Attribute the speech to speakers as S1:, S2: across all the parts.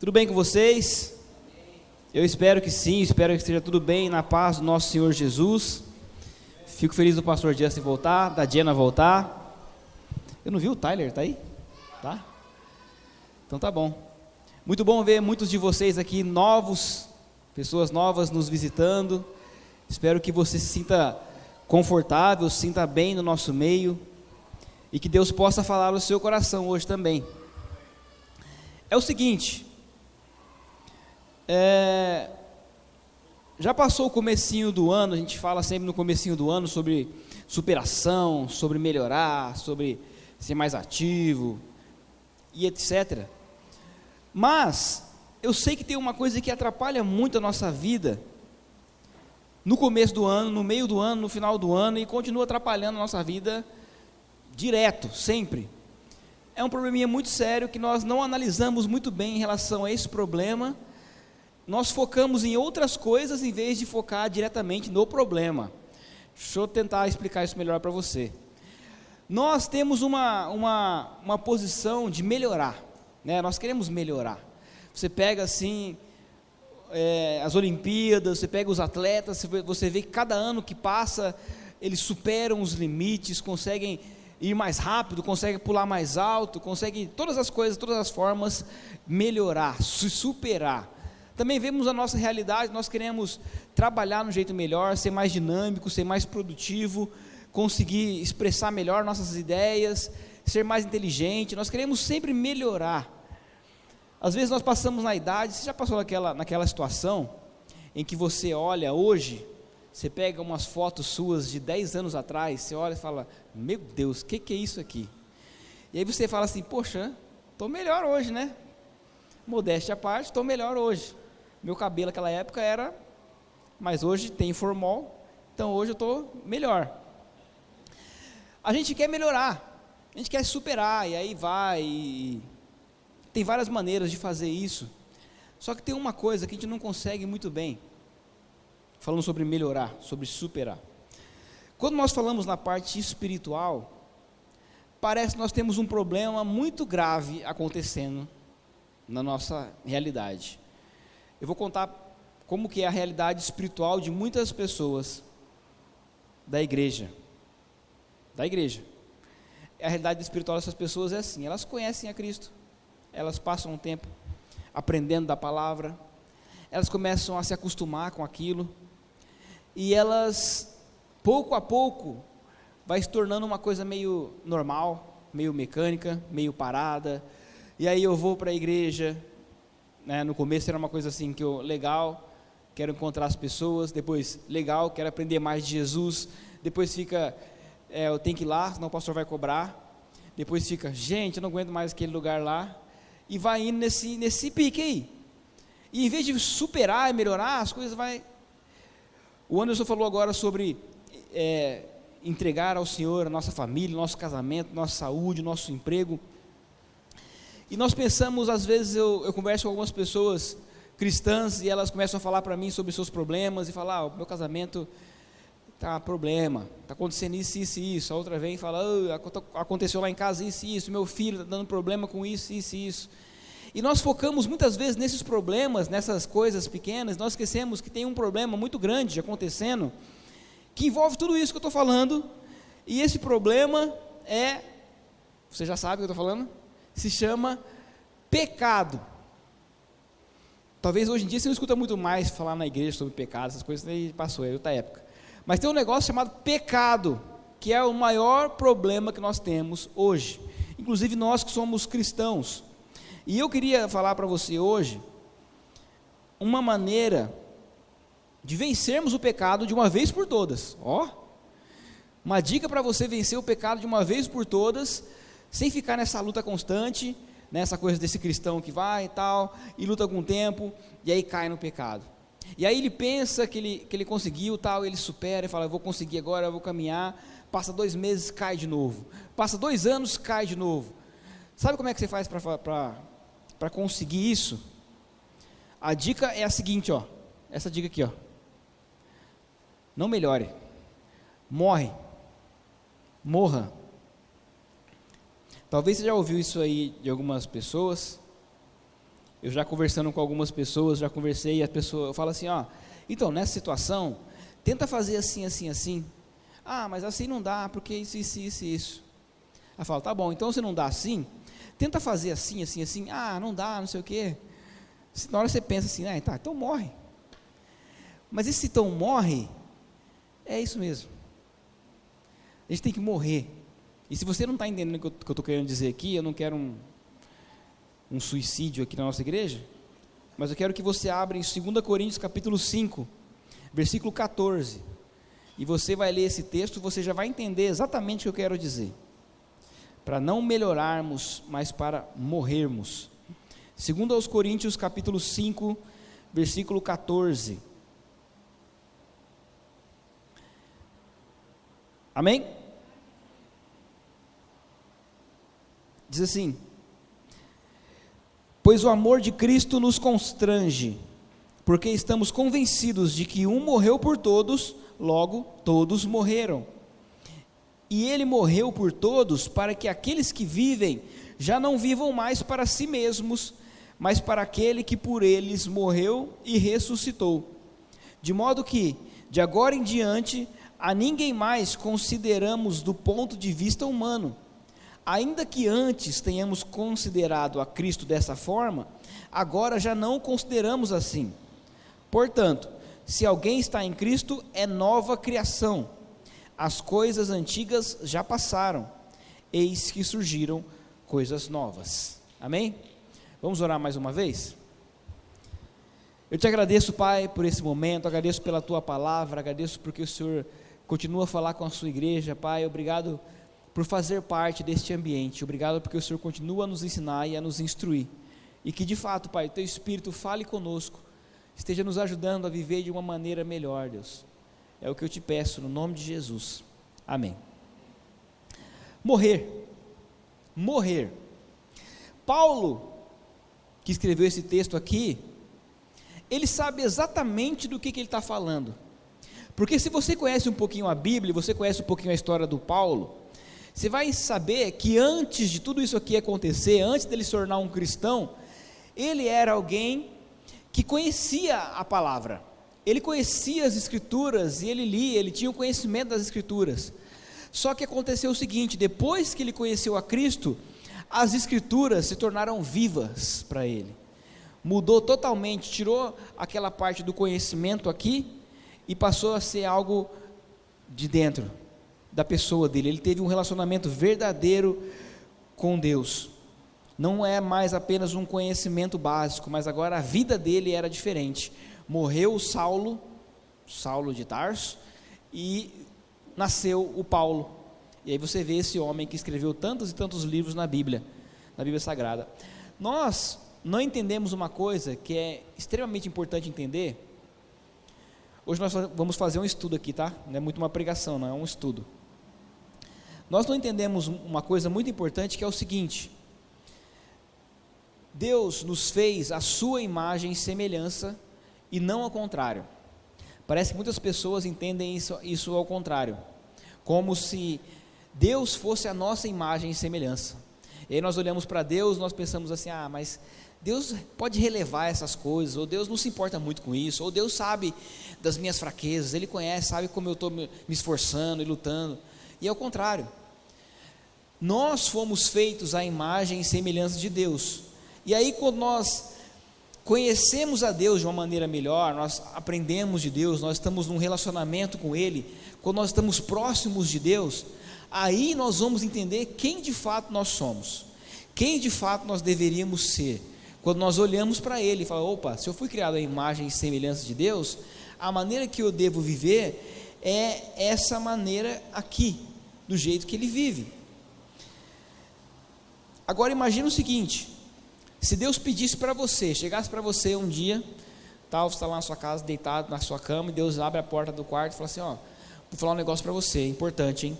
S1: Tudo bem com vocês? Eu espero que sim, espero que esteja tudo bem, na paz do nosso Senhor Jesus. Fico feliz do pastor Justin voltar, da Jenna voltar. Eu não vi o Tyler, tá aí? Tá? Então tá bom. Muito bom ver muitos de vocês aqui novos, pessoas novas nos visitando. Espero que você se sinta confortável, se sinta bem no nosso meio e que Deus possa falar no seu coração hoje também. É o seguinte, já passou o comecinho do ano, a gente fala sempre no comecinho do ano sobre superação, sobre melhorar, sobre ser mais ativo e etc. Mas eu sei que tem uma coisa que atrapalha muito a nossa vida no começo do ano, no meio do ano, no final do ano, e continua atrapalhando a nossa vida direto, sempre. É um probleminha muito sério que nós não analisamos muito bem em relação a esse problema. Nós focamos em outras coisas em vez de focar diretamente no problema. Deixa eu tentar explicar isso melhor para você. Nós temos uma posição de melhorar, né? Nós queremos melhorar. Você pega assim as Olimpíadas, você pega os atletas, você vê que cada ano que passa eles superam os limites, conseguem ir mais rápido, conseguem pular mais alto, conseguem todas as coisas, todas as formas melhorar, se superar. Também vemos a nossa realidade, nós queremos trabalhar de um jeito melhor, ser mais dinâmico, ser mais produtivo, conseguir expressar melhor nossas ideias, ser mais inteligente, nós queremos sempre melhorar. Às vezes nós passamos na idade, você já passou naquela situação em que você olha hoje, você pega umas fotos suas de 10 anos atrás, você olha e fala, meu Deus, o que é isso aqui? E aí você fala assim, poxa, estou melhor hoje, né? Modéstia à parte, estou melhor hoje. Meu cabelo naquela época era, mas hoje tem formol, então hoje eu estou melhor. A gente quer melhorar, a gente quer superar, e aí vai, e tem várias maneiras de fazer isso, só que tem uma coisa que a gente não consegue muito bem, falando sobre melhorar, sobre superar. Quando nós falamos na parte espiritual, parece que nós temos um problema muito grave acontecendo na nossa realidade. Eu vou contar como que é a realidade espiritual de muitas pessoas da igreja. A realidade espiritual dessas pessoas é assim, elas conhecem a Cristo, elas passam um tempo aprendendo da palavra, elas começam a se acostumar com aquilo, e elas, pouco a pouco, vai se tornando uma coisa meio normal, meio mecânica, meio parada. E aí eu vou para a igreja, né, no começo era uma coisa assim, que legal, quero encontrar as pessoas, depois, legal, quero aprender mais de Jesus, depois fica, eu tenho que ir lá, senão o pastor vai cobrar, depois fica, gente, eu não aguento mais aquele lugar lá, e vai indo nesse pique aí, e em vez de superar e melhorar, as coisas vai... O Anderson falou agora sobre entregar ao Senhor a nossa família, nosso casamento, nossa saúde, nosso emprego. E nós pensamos, às vezes eu converso com algumas pessoas cristãs e elas começam a falar para mim sobre seus problemas e falar, o meu casamento está problema, está acontecendo isso, isso e isso. A outra vem e fala, aconteceu lá em casa isso e isso, meu filho está dando problema com isso, isso e isso. E nós focamos muitas vezes nesses problemas, nessas coisas pequenas, nós esquecemos que tem um problema muito grande acontecendo, que envolve tudo isso que eu estou falando, e esse problema você já sabe o que eu estou falando? Se chama pecado. Talvez hoje em dia você não escuta muito mais falar na igreja sobre pecado, essas coisas aí passou, é outra época. Mas tem um negócio chamado pecado, que é o maior problema que nós temos hoje, inclusive nós que somos cristãos. E eu queria falar para você hoje uma maneira de vencermos o pecado de uma vez por todas. Uma dica para você vencer o pecado de uma vez por todas, sem ficar nessa luta constante, nessa coisa desse cristão que vai e tal, e luta algum tempo, e aí cai no pecado. E aí ele pensa que ele conseguiu tal, ele supera e fala, eu vou conseguir agora, eu vou caminhar, passa 2 meses, cai de novo, passa 2 anos, cai de novo. Sabe como é que você faz para conseguir isso? A dica é a seguinte, essa dica aqui, não melhore, morra. Talvez você já ouviu isso aí de algumas pessoas, Eu já conversando com algumas pessoas, já conversei, e a pessoa, eu falo assim, ó, então, nessa situação, tenta fazer assim, assim, assim. Ah, mas assim não dá, porque isso. Ela fala, tá bom, então se não dá assim, tenta fazer assim, assim, assim. Ah, não dá, não sei o quê. Na hora você pensa assim, ah, tá, então morre. Mas esse então morre, é isso mesmo. A gente tem que morrer. E se você não está entendendo o que eu estou querendo dizer aqui, eu não quero um suicídio aqui na nossa igreja, mas eu quero que você abra em 2 Coríntios capítulo 5, versículo 14, e você vai ler esse texto, você já vai entender exatamente o que eu quero dizer, para não melhorarmos, mas para morrermos. 2 Coríntios capítulo 5, versículo 14, amém? Diz assim: pois o amor de Cristo nos constrange, porque estamos convencidos de que um morreu por todos, logo todos morreram. E ele morreu por todos, para que aqueles que vivem já não vivam mais para si mesmos, mas para aquele que por eles morreu e ressuscitou. De modo que, de agora em diante, a ninguém mais consideramos do ponto de vista humano. Ainda que antes tenhamos considerado a Cristo dessa forma, agora já não o consideramos assim. Portanto, se alguém está em Cristo, é nova criação. As coisas antigas já passaram, eis que surgiram coisas novas. Amém? Vamos orar mais uma vez? Eu te agradeço, Pai, por esse momento, agradeço pela Tua palavra, agradeço porque o Senhor continua a falar com a sua igreja, Pai, obrigado por fazer parte deste ambiente, obrigado porque o Senhor continua a nos ensinar e a nos instruir, e que de fato, Pai, o Teu Espírito fale conosco, esteja nos ajudando a viver de uma maneira melhor, Deus, é o que eu te peço, no nome de Jesus, amém. Morrer, Paulo, que escreveu esse texto aqui, ele sabe exatamente do que ele está falando, porque se você conhece um pouquinho a Bíblia, você conhece um pouquinho a história do Paulo, você vai saber que antes de tudo isso aqui acontecer, antes dele se tornar um cristão, ele era alguém que conhecia a palavra, ele conhecia as escrituras, e ele lia, ele tinha o conhecimento das escrituras, só que aconteceu o seguinte, depois que ele conheceu a Cristo, as escrituras se tornaram vivas para ele, mudou totalmente, tirou aquela parte do conhecimento aqui, e passou a ser algo de dentro da pessoa dele, ele teve um relacionamento verdadeiro com Deus, não é mais apenas um conhecimento básico, mas agora a vida dele era diferente, morreu Saulo de Tarso, e nasceu o Paulo, e aí você vê esse homem que escreveu tantos e tantos livros na Bíblia Sagrada. Nós não entendemos uma coisa que é extremamente importante entender. Hoje nós vamos fazer um estudo aqui, tá? Não é muito uma pregação, não é um estudo. Nós não entendemos uma coisa muito importante, que é o seguinte: Deus nos fez a sua imagem e semelhança, e não ao contrário. Parece que muitas pessoas entendem isso ao contrário, como se Deus fosse a nossa imagem e semelhança. E aí nós olhamos para Deus, nós pensamos assim, mas Deus pode relevar essas coisas, ou Deus não se importa muito com isso, ou Deus sabe das minhas fraquezas, Ele conhece, sabe como eu estou me esforçando e lutando. E ao contrário, nós fomos feitos à imagem e semelhança de Deus, e aí quando nós conhecemos a Deus de uma maneira melhor, nós aprendemos de Deus, nós estamos num relacionamento com Ele, quando nós estamos próximos de Deus, aí nós vamos entender quem de fato nós somos, quem de fato nós deveríamos ser, quando nós olhamos para Ele e falamos, opa, se eu fui criado à imagem e semelhança de Deus, a maneira que eu devo viver é essa maneira aqui, do jeito que Ele vive. Agora imagina o seguinte, se Deus pedisse para você, chegasse para você um dia, você está lá na sua casa, deitado na sua cama, e Deus abre a porta do quarto e fala assim, vou falar um negócio para você, é importante, hein?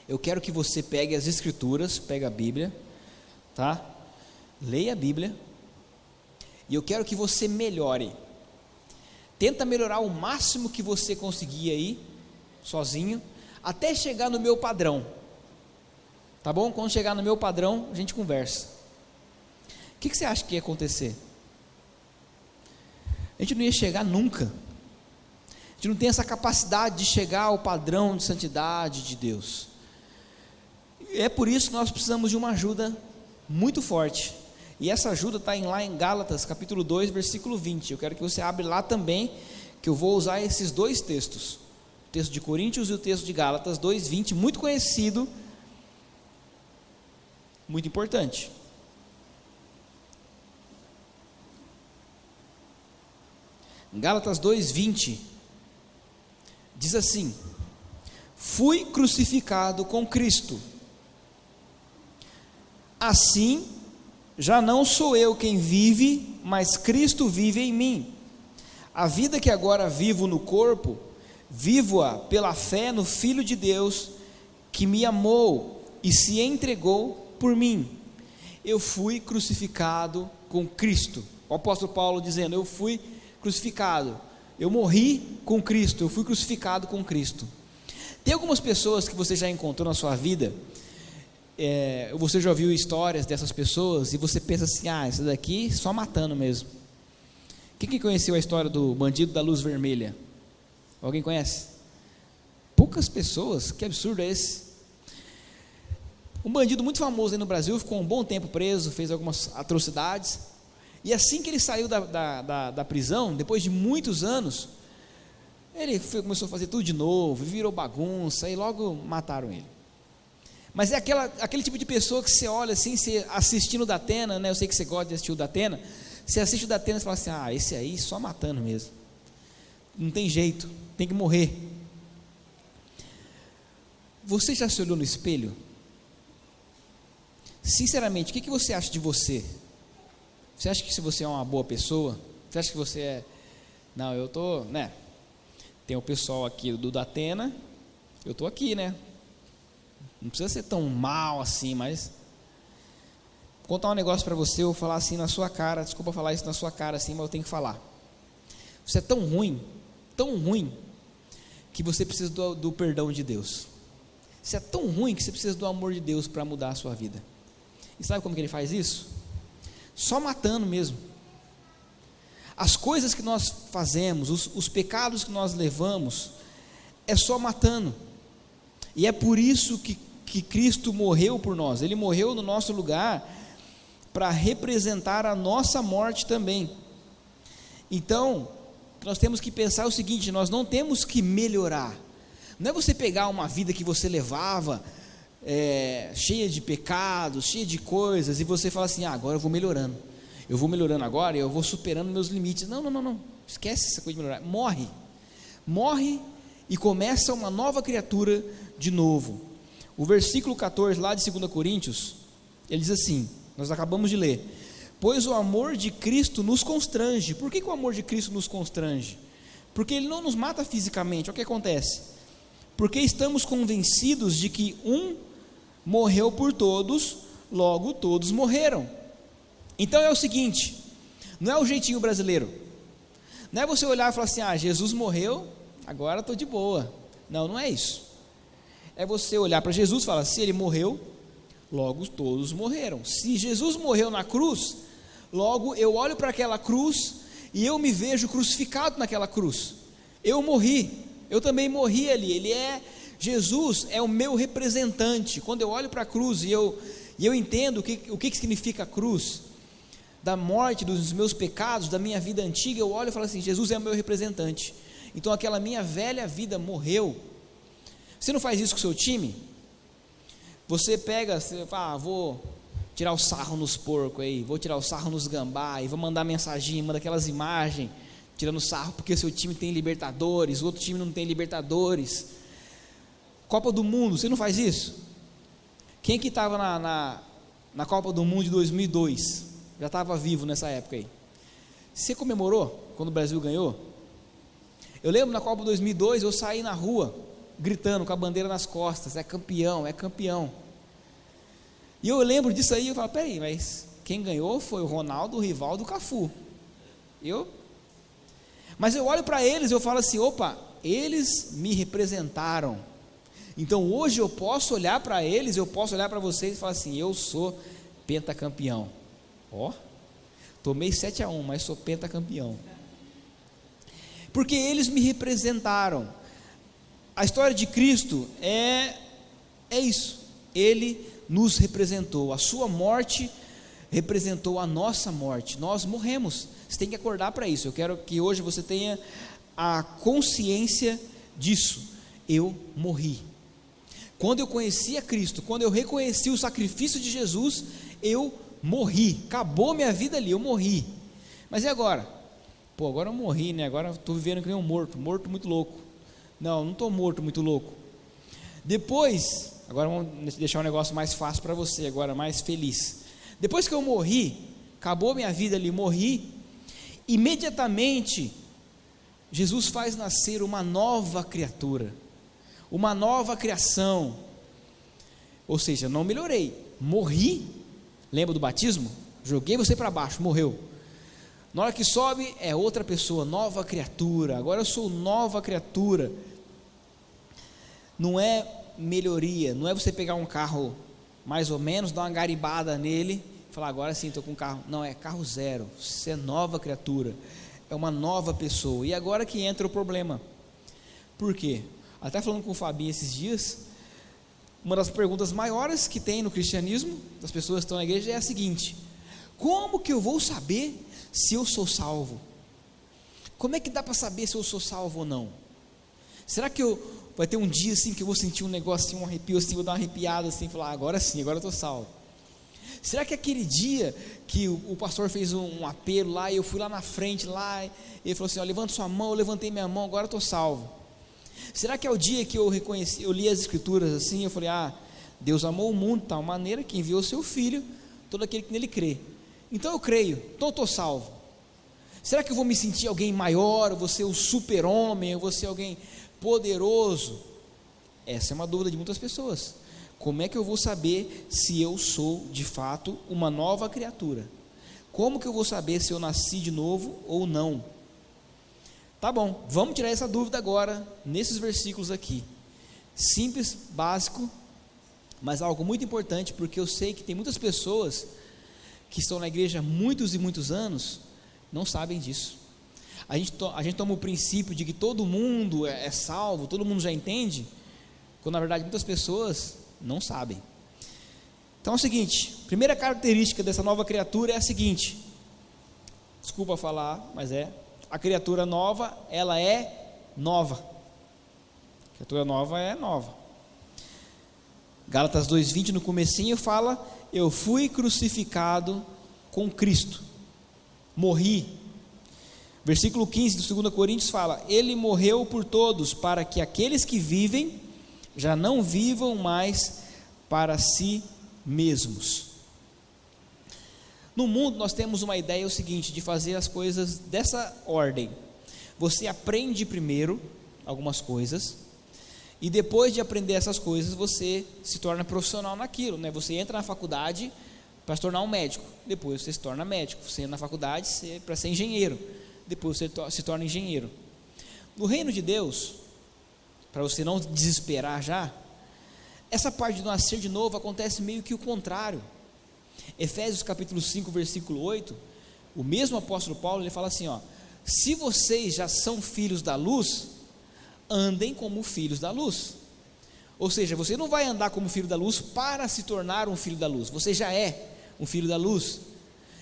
S1: Eu quero que você pegue as escrituras, pegue a Bíblia, tá? Leia a Bíblia, e eu quero que você melhore, tenta melhorar o máximo que você conseguir aí, sozinho, até chegar no meu padrão, tá bom? Quando chegar no meu padrão, a gente conversa. O que você acha que ia acontecer? A gente não ia chegar nunca. A gente não tem essa capacidade de chegar ao padrão de santidade de Deus. É por isso que nós precisamos de uma ajuda muito forte. E essa ajuda está lá em Gálatas, capítulo 2, versículo 20. Eu quero que você abra lá também, que eu vou usar esses dois textos. O texto de Coríntios e o texto de Gálatas 2, 20, muito conhecido, muito importante. Gálatas 2, 20, diz assim: fui crucificado com Cristo, assim, já não sou eu quem vive, mas Cristo vive em mim. A vida que agora vivo no corpo, vivo-a pela fé no Filho de Deus, que me amou e se entregou por mim. Eu fui crucificado com Cristo. O apóstolo Paulo dizendo, eu fui crucificado, eu morri com Cristo, eu fui crucificado com Cristo. Tem algumas pessoas que você já encontrou na sua vida, você já ouviu histórias dessas pessoas e você pensa assim, isso daqui só matando mesmo. Quem que conheceu a história do bandido da luz vermelha? Alguém conhece? Poucas pessoas, que absurdo é esse? Um bandido muito famoso aí no Brasil, ficou um bom tempo preso, fez algumas atrocidades, e assim que ele saiu da prisão, depois de muitos anos, ele começou a fazer tudo de novo, virou bagunça, e logo mataram ele. Mas é aquele tipo de pessoa que você olha assim, você assistindo o Datena, né? Eu sei que você gosta de assistir o Datena, você assiste o Datena e fala assim, esse aí só matando mesmo, não tem jeito, tem que morrer. Você já se olhou no espelho? Sinceramente, o que você acha de você? Você acha que se você é uma boa pessoa? Você acha que você é... Não, eu estou, né? Tem o pessoal aqui do Datena, eu estou aqui, né? Não precisa ser tão mal assim, mas... Vou contar um negócio para você, eu vou falar assim na sua cara, desculpa falar isso na sua cara assim, mas eu tenho que falar. Você é tão ruim, que você precisa do perdão de Deus. Você é tão ruim que você precisa do amor de Deus para mudar a sua vida. E sabe como que ele faz isso? Só matando mesmo. As coisas que nós fazemos, os pecados que nós levamos, é só matando. E é por isso que Cristo morreu por nós. Ele morreu no nosso lugar para representar a nossa morte também. Então, nós temos que pensar o seguinte, nós não temos que melhorar. Não é você pegar uma vida que você levava, cheia de pecados, cheia de coisas, e você fala assim, agora eu vou melhorando agora, eu vou superando meus limites. Não, esquece essa coisa de melhorar, morre e começa uma nova criatura de novo. O versículo 14 lá de 2 Coríntios, ele diz assim, nós acabamos de ler, pois o amor de Cristo nos constrange. Por que o amor de Cristo nos constrange? Porque ele não nos mata fisicamente. O que acontece? Porque estamos convencidos de que um morreu por todos, logo todos morreram. Então é o seguinte, não é o jeitinho brasileiro, não é você olhar e falar assim, Jesus morreu, agora estou de boa. Não é isso. É você olhar para Jesus e falar, se ele morreu, logo todos morreram. Se Jesus morreu na cruz, logo eu olho para aquela cruz e eu me vejo crucificado naquela cruz. Eu morri, eu também morri ali. Jesus é o meu representante. Quando eu olho para a cruz e eu entendo o que significa a cruz, da morte, dos meus pecados, da minha vida antiga, eu olho e falo assim, Jesus é o meu representante. Então aquela minha velha vida morreu. Você não faz isso com o seu time? Você fala, vou tirar o sarro nos porcos aí, vou tirar o sarro nos gambá, e vou mandar mensagem, manda aquelas imagens, tirando sarro, porque o seu time tem Libertadores, o outro time não tem Libertadores. Copa do Mundo, você não faz isso? Quem que estava na Copa do Mundo de 2002? Já estava vivo nessa época aí. Você comemorou quando o Brasil ganhou? Eu lembro na Copa 2002, eu saí na rua, gritando com a bandeira nas costas, é campeão. E eu lembro disso aí, eu falo, peraí, mas quem ganhou foi o Ronaldo, o Rivaldo, o Cafu. Mas eu olho para eles e eu falo assim, opa, eles me representaram. Então hoje eu posso olhar para eles, eu posso olhar para vocês e falar assim, eu sou pentacampeão. Tomei 7-1, mas sou pentacampeão. Porque eles me representaram. A história de Cristo é isso. Ele nos representou. A sua morte representou a nossa morte. Nós morremos. Você tem que acordar para isso. Eu quero que hoje você tenha a consciência disso. Eu morri. Quando eu conheci a Cristo, quando eu reconheci o sacrifício de Jesus, eu morri. Acabou minha vida ali, eu morri. Mas e agora? Pô, agora eu morri, né? Agora eu estou vivendo que nem um morto muito louco. Não estou morto, muito louco. Depois, agora vamos deixar um negócio mais fácil para você, agora mais feliz. Depois que eu morri, acabou minha vida ali, morri, imediatamente, Jesus faz nascer uma nova criatura, uma nova criação. Ou seja, não melhorei, morri. Lembra do batismo? Joguei você para baixo, morreu. Na hora que sobe, é outra pessoa, nova criatura. Agora eu sou nova criatura. Não é melhoria, não é você pegar um carro mais ou menos, dar uma garibada nele e falar, agora sim estou com um carro. Não, é carro zero. Você é nova criatura, é uma nova pessoa. E agora que entra o problema. Por quê? Até falando com o Fabinho esses dias, uma das perguntas maiores que tem no cristianismo, das pessoas que estão na igreja, é a seguinte: como que eu vou saber se eu sou salvo? Como é que dá para saber se eu sou salvo ou não? Será que vai ter um dia assim que eu vou sentir um negócio assim, um arrepio assim, vou dar uma arrepiada assim, falar, agora sim, agora eu estou salvo? Será que aquele dia que o pastor fez um apelo lá, e eu fui lá na frente lá, e ele falou assim, ó, levanta sua mão, eu levantei minha mão, agora eu estou salvo? Será que é o dia que eu reconheci, eu li as escrituras assim, eu falei, Deus amou o mundo de tal maneira que enviou o seu filho, todo aquele que nele crê. Então eu creio, então eu estou salvo. Será que eu vou me sentir alguém maior, eu vou ser o super-homem, eu vou ser alguém poderoso? Essa é uma dúvida de muitas pessoas. Como é que eu vou saber se eu sou de fato uma nova criatura? Como que eu vou saber se eu nasci de novo ou não? Tá bom, vamos tirar essa dúvida agora, nesses versículos aqui. Simples, básico, mas algo muito importante, porque eu sei que tem muitas pessoas que estão na igreja há muitos e muitos anos, não sabem disso. A gente toma o princípio de que todo mundo é salvo, todo mundo já entende, quando na verdade muitas pessoas não sabem. Então é o seguinte, primeira característica dessa nova criatura é a seguinte, desculpa falar, mas a criatura nova, ela é nova. A criatura nova é nova. Gálatas 2:20 no comecinho fala, eu fui crucificado com Cristo, morri. Versículo 15 do 2 Coríntios fala, ele morreu por todos, para que aqueles que vivem, já não vivam mais para si mesmos. No mundo nós temos uma ideia, o seguinte, de fazer as coisas dessa ordem. Você aprende primeiro algumas coisas, e depois de aprender essas coisas, você se torna profissional naquilo, né? Você entra na faculdade para se tornar um médico, depois você se torna médico. Você entra na faculdade para ser engenheiro, depois você se torna engenheiro. No reino de Deus, para você não desesperar já, essa parte do nascer de novo acontece meio que o contrário. Efésios capítulo 5, versículo 8, o mesmo apóstolo Paulo, ele fala assim, se vocês já são filhos da luz, andem como filhos da luz. Ou seja, você não vai andar como filho da luz para se tornar um filho da luz, você já é um filho da luz.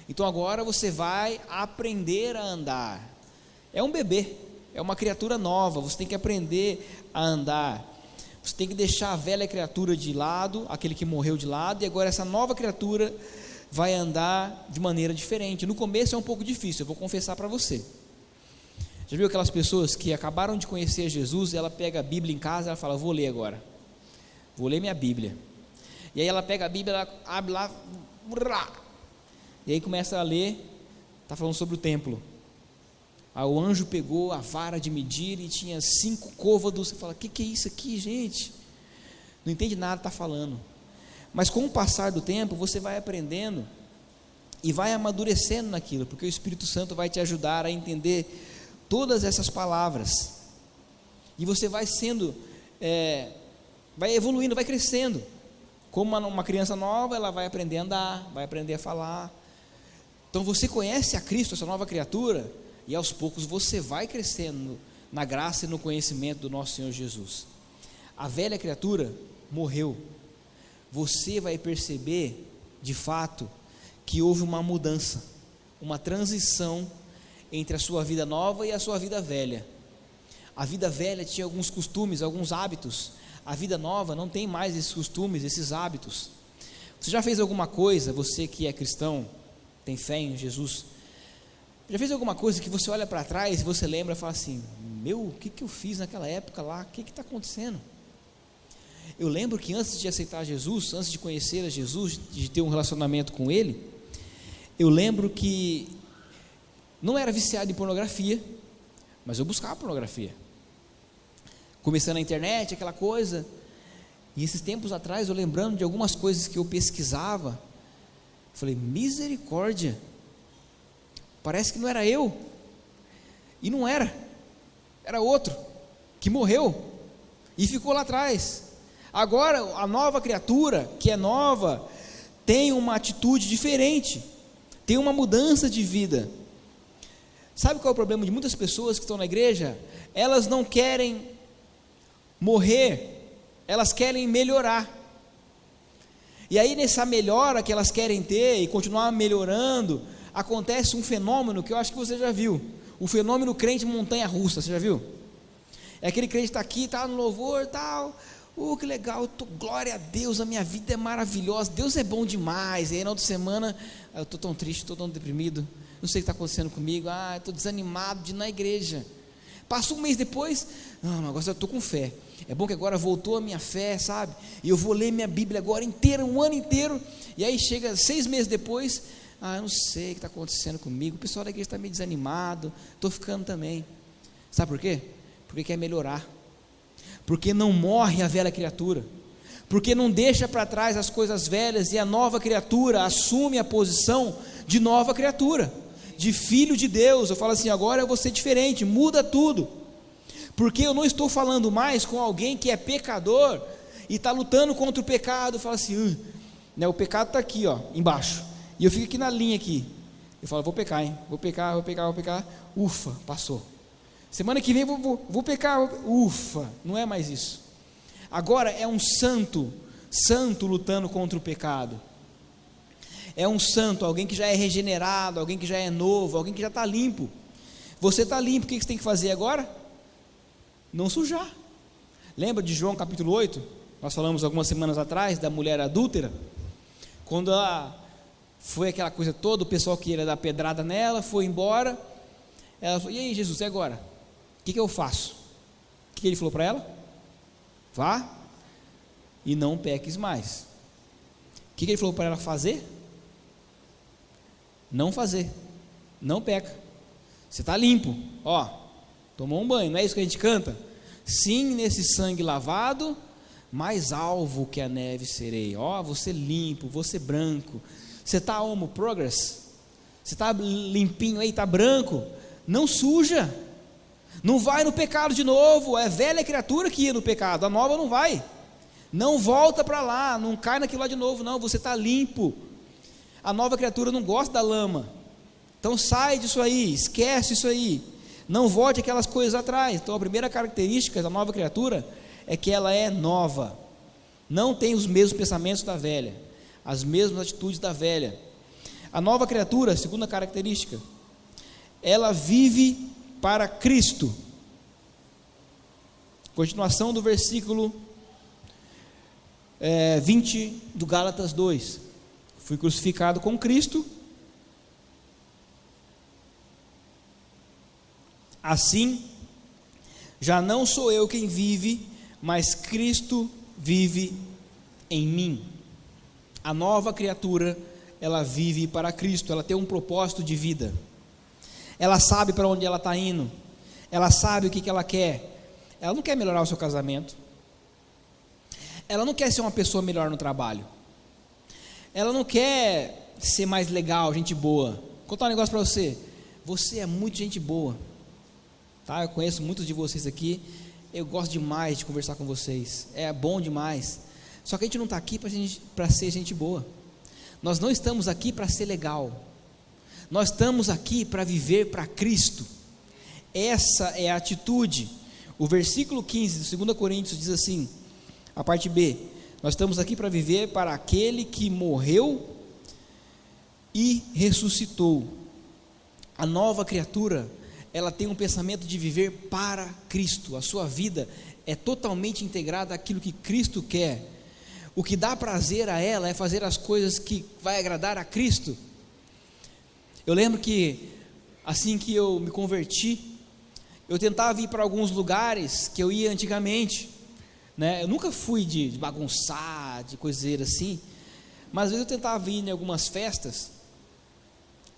S1: Então agora você vai aprender a andar. É um bebê, é uma criatura nova, você tem que aprender a andar. Você tem que deixar a velha criatura de lado, aquele que morreu de lado, e agora essa nova criatura vai andar de maneira diferente. No começo é um pouco difícil, eu vou confessar para você. Já viu aquelas pessoas que acabaram de conhecer Jesus, e ela pega a Bíblia em casa, ela fala, vou ler agora, vou ler minha Bíblia. E aí ela pega a Bíblia, ela abre lá, e aí começa a ler, está falando sobre o templo. Aí o anjo pegou a vara de medir e tinha 5 côvados. Você fala, o que é isso aqui, gente? Não entende nada, está falando. Mas com o passar do tempo, você vai aprendendo e vai amadurecendo naquilo, porque o Espírito Santo vai te ajudar a entender todas essas palavras. E você vai sendo, vai evoluindo, vai crescendo. Como uma criança nova, ela vai aprender a andar, vai aprender a falar. Então você conhece a Cristo, essa nova criatura, e aos poucos você vai crescendo na graça e no conhecimento do nosso Senhor Jesus. A velha criatura morreu. Você vai perceber, de fato, que houve uma mudança, uma transição entre a sua vida nova e a sua vida velha. A vida velha tinha alguns costumes, alguns hábitos. A vida nova não tem mais esses costumes, esses hábitos. Você já fez alguma coisa, você que é cristão, tem fé em Jesus, já fez alguma coisa que você olha para trás e você lembra e fala assim, o que eu fiz naquela época lá, o que está acontecendo? Eu lembro que antes de aceitar Jesus, antes de conhecer a Jesus, de ter um relacionamento com Ele, eu lembro que não era viciado em pornografia, mas eu buscava pornografia, começando na internet, aquela coisa, e esses tempos atrás, eu lembrando de algumas coisas que eu pesquisava, falei, misericórdia, parece que não era eu, e não era outro, que morreu, e ficou lá atrás. Agora, a nova criatura, que é nova, tem uma atitude diferente, tem uma mudança de vida. Sabe qual é o problema de muitas pessoas que estão na igreja? Elas não querem morrer, elas querem melhorar. E aí nessa melhora que elas querem ter e continuar melhorando, acontece um fenômeno que eu acho que você já viu, o fenômeno crente montanha-russa. Você já viu? É aquele crente que está aqui, está no louvor, tal, que legal, glória a Deus, a minha vida é maravilhosa, Deus é bom demais. E aí na outra semana, eu estou tão triste, estou tão deprimido, não sei o que está acontecendo comigo, estou desanimado de ir na igreja. Passou um mês depois, não, agora eu estou com fé, é bom que agora voltou a minha fé, sabe, e eu vou ler minha Bíblia agora inteira, um ano inteiro, e aí chega 6 meses depois, eu não sei o que está acontecendo comigo, o pessoal da igreja está meio desanimado, estou ficando também. Sabe por quê? Porque quer melhorar, porque não morre a velha criatura, porque não deixa para trás as coisas velhas, e a nova criatura assume a posição de nova criatura, de filho de Deus. Eu falo assim, agora eu vou ser diferente, muda tudo, porque eu não estou falando mais com alguém que é pecador, e está lutando contra o pecado, fala assim, né, o pecado está aqui, embaixo, e eu fico aqui na linha aqui, eu falo, vou pecar, vou pecar, ufa, passou, semana que vem vou pecar, ufa, não é mais isso. Agora é um santo lutando contra o pecado, é um santo, alguém que já é regenerado, alguém que já é novo, alguém que já está limpo. Você está limpo, o que você tem que fazer agora? Não sujar. Lembra de João capítulo 8? Nós falamos algumas semanas atrás da mulher adúltera, quando ela foi aquela coisa toda, o pessoal que ia dar pedrada nela, foi embora, ela falou, e aí Jesus, e agora? O que eu faço? O que ele falou para ela? Vá e não peques mais. O que ele falou para ela fazer? Não fazer, não peca, você está limpo, tomou um banho, não é isso que a gente canta? Sim, nesse sangue lavado, mais alvo que a neve serei. Você limpo, você branco, você está homo progress, você está limpinho aí, está branco, não suja, não vai no pecado de novo. É a velha criatura que ia no pecado, a nova não vai, não volta para lá, não cai naquilo lá de novo, não, você está limpo. A nova criatura não gosta da lama, então sai disso aí, esquece isso aí, não volte aquelas coisas atrás. Então a primeira característica da nova criatura é que ela é nova, não tem os mesmos pensamentos da velha, as mesmas atitudes da velha. A nova criatura, segunda característica, ela vive para Cristo. Continuação do versículo 20 do Gálatas 2, fui crucificado com Cristo, assim, já não sou eu quem vive, mas Cristo vive em mim. A nova criatura, ela vive para Cristo, ela tem um propósito de vida, ela sabe para onde ela está indo, ela sabe o que ela quer. Ela não quer melhorar o seu casamento, ela não quer ser uma pessoa melhor no trabalho, ela não quer ser mais legal, gente boa. Vou contar um negócio para você, você é muito gente boa, tá? Eu conheço muitos de vocês aqui, eu gosto demais de conversar com vocês, é bom demais, só que a gente não está aqui para ser gente boa, nós não estamos aqui para ser legal, Nós estamos aqui para viver para Cristo. Essa é a atitude. O versículo 15 de 2 Coríntios diz assim, a parte B: nós estamos aqui para viver para aquele que morreu e ressuscitou. A nova criatura, ela tem um pensamento de viver para Cristo. A sua vida é totalmente integrada àquilo que Cristo quer. O que dá prazer a ela é fazer as coisas que vai agradar a Cristo. Eu lembro que assim que eu me converti, eu tentava ir para alguns lugares que eu ia antigamente, né? Eu nunca fui de bagunçar, de coiseira assim, mas às vezes eu tentava ir em algumas festas,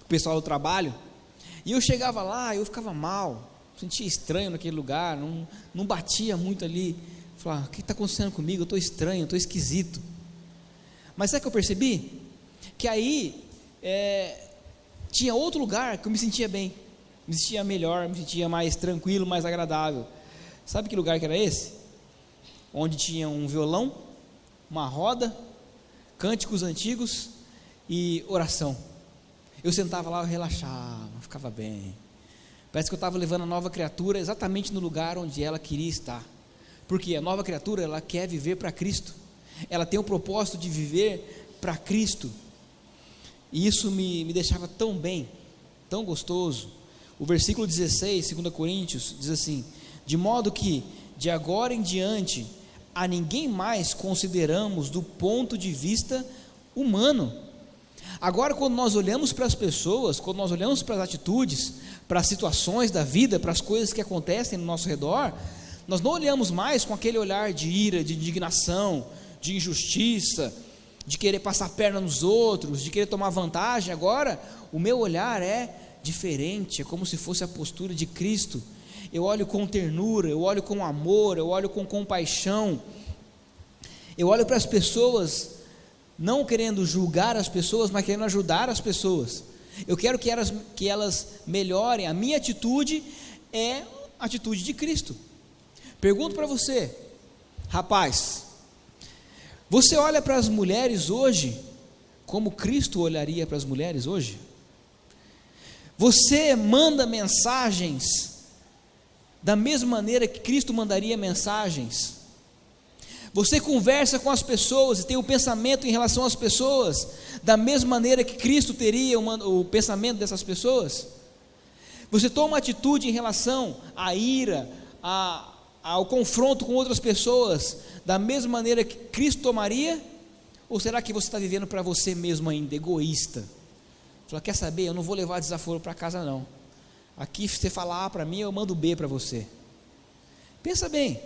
S1: o pessoal do trabalho, e eu chegava lá e eu ficava mal, sentia estranho naquele lugar, não batia muito ali. Falava, o que está acontecendo comigo? Eu estou estranho, eu estou esquisito. Mas sabe o que eu percebi? Que aí tinha outro lugar que eu me sentia bem, me sentia melhor, me sentia mais tranquilo, mais agradável. Sabe que lugar que era esse? Onde tinha um violão, uma roda, cânticos antigos e oração. Eu sentava lá, eu relaxava, ficava bem. Parece que eu estava levando a nova criatura exatamente no lugar onde ela queria estar. Porque a nova criatura, ela quer viver para Cristo. Ela tem o propósito de viver para Cristo. E isso me deixava tão bem, tão gostoso. O versículo 16, 2 Coríntios, diz assim: de modo que, de agora em diante, a ninguém mais consideramos do ponto de vista humano. Agora, quando nós olhamos para as pessoas, quando nós olhamos para as atitudes, para as situações da vida, para as coisas que acontecem no nosso redor, nós não olhamos mais com aquele olhar de ira, de indignação, de injustiça, de querer passar a perna nos outros, de querer tomar vantagem. Agora, o meu olhar é diferente, é como se fosse a postura de Cristo. Eu olho com ternura, eu olho com amor, eu olho com compaixão, eu olho para as pessoas, não querendo julgar as pessoas, mas querendo ajudar as pessoas. Eu quero que elas melhorem. A minha atitude é a atitude de Cristo. Pergunto para você, rapaz, você olha para as mulheres hoje como Cristo olharia para as mulheres hoje? Você manda mensagens da mesma maneira que Cristo mandaria mensagens? Você conversa com as pessoas e tem um pensamento em relação às pessoas da mesma maneira que Cristo teria o pensamento dessas pessoas? Você toma uma atitude em relação à ira, ao confronto com outras pessoas da mesma maneira que Cristo tomaria? Ou será que você está vivendo para você mesmo ainda, egoísta? Fala, quer saber, eu não vou levar desaforo para casa não, aqui se você falar A para mim, eu mando B para você. Pensa bem,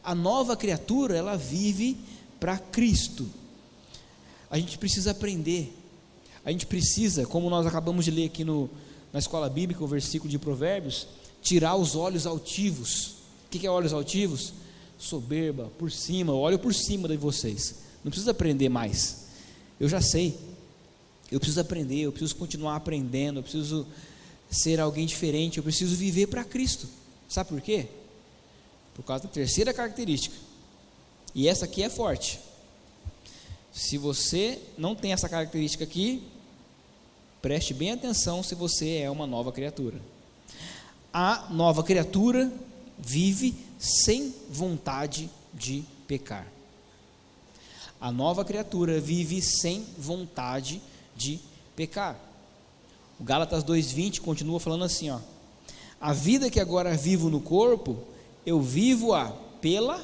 S1: a nova criatura, ela vive para Cristo. A gente precisa aprender, a gente precisa, como nós acabamos de ler aqui na escola bíblica, o versículo de Provérbios, tirar os olhos altivos. O que é olhos altivos? Soberba, por cima, eu olho por cima de vocês, não preciso aprender mais, eu já sei, eu preciso aprender, eu preciso continuar aprendendo, eu preciso ser alguém diferente, eu preciso viver para Cristo. Sabe por quê? Por causa da terceira característica, e essa aqui é forte. Se você não tem essa característica aqui, preste bem atenção se você é uma nova criatura. A nova criatura vive sem vontade de pecar. A nova criatura vive sem vontade de pecar. O Gálatas 2:20 continua falando assim, ó: a vida que agora vivo no corpo, eu vivo-a pela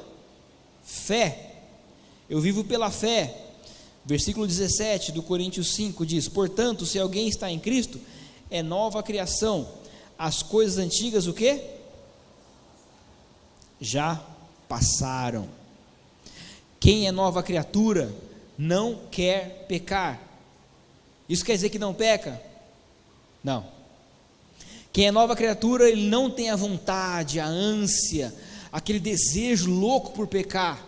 S1: fé. Eu vivo pela fé. Versículo 17 do Coríntios 5 diz: portanto, se alguém está em Cristo, é nova criação. As coisas antigas, o quê? Já passaram. Quem é nova criatura não quer pecar. Isso quer dizer que não peca? Não. Quem é nova criatura, ele não tem a vontade, a ânsia, aquele desejo louco por pecar.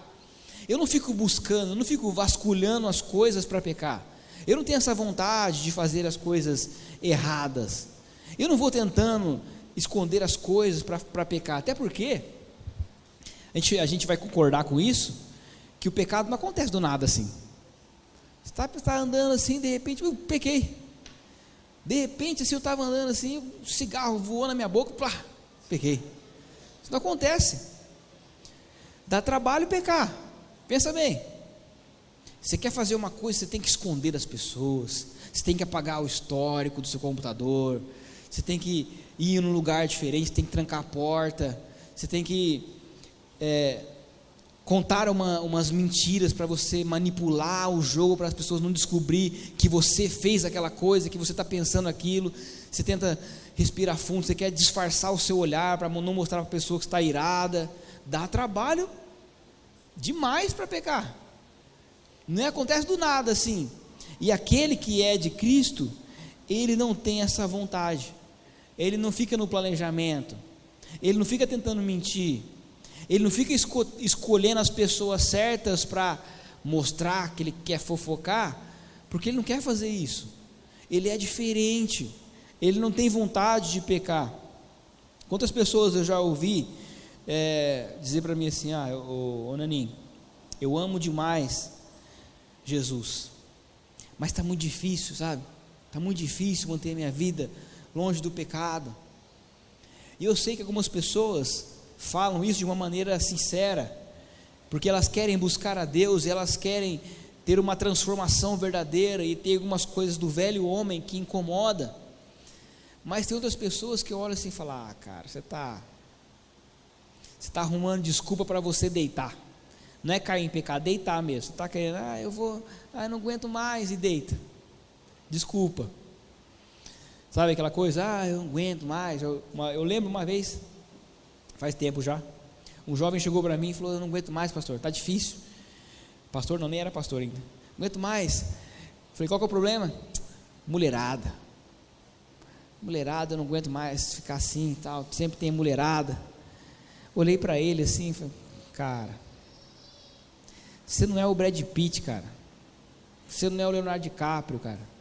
S1: Eu não fico buscando, eu não fico vasculhando as coisas para pecar. Eu não tenho essa vontade de fazer as coisas erradas. Eu não vou tentando esconder as coisas para pecar. Até porque a gente vai concordar com isso, que o pecado não acontece do nada assim. Você está andando assim, de repente, eu pequei. De repente, assim, eu estava andando assim, um cigarro voou na minha boca, plá, peguei. Isso não acontece. Dá trabalho pecar. Pensa bem. Você quer fazer uma coisa, você tem que esconder das pessoas, você tem que apagar o histórico do seu computador, você tem que ir num lugar diferente, você tem que trancar a porta, você tem que contar umas mentiras para você manipular o jogo, para as pessoas não descobrir que você fez aquela coisa, que você está pensando aquilo. Você tenta respirar fundo, você quer disfarçar o seu olhar para não mostrar para a pessoa que está irada. Dá trabalho demais para pecar. Não acontece do nada assim. E aquele que é de Cristo, ele não tem essa vontade, ele não fica no planejamento, ele não fica tentando mentir, ele não fica escolhendo as pessoas certas para mostrar que ele quer fofocar, porque ele não quer fazer isso. Ele é diferente, ele não tem vontade de pecar. Quantas pessoas eu já ouvi dizer para mim assim: ô Naninho, eu amo demais Jesus, mas está muito difícil, sabe? Está muito difícil manter a minha vida longe do pecado. E eu sei que algumas pessoas falam isso de uma maneira sincera, porque elas querem buscar a Deus, elas querem ter uma transformação verdadeira, e tem algumas coisas do velho homem que incomoda. Mas tem outras pessoas que olham assim e falam: cara, você está arrumando desculpa para você deitar. Não é cair em pecado, deitar mesmo. Você está querendo, eu não aguento mais, e deita. Desculpa. Sabe aquela coisa, eu não aguento mais. Eu lembro uma vez, faz tempo já, um jovem chegou para mim e falou: eu não aguento mais, pastor, está difícil. Pastor não, nem era pastor ainda. Não aguento mais. Falei: qual que é o problema? Mulherada, eu não aguento mais ficar assim e tal, sempre tem mulherada. Olhei para ele assim e falei: cara, você não é o Brad Pitt, cara, você não é o Leonardo DiCaprio, cara.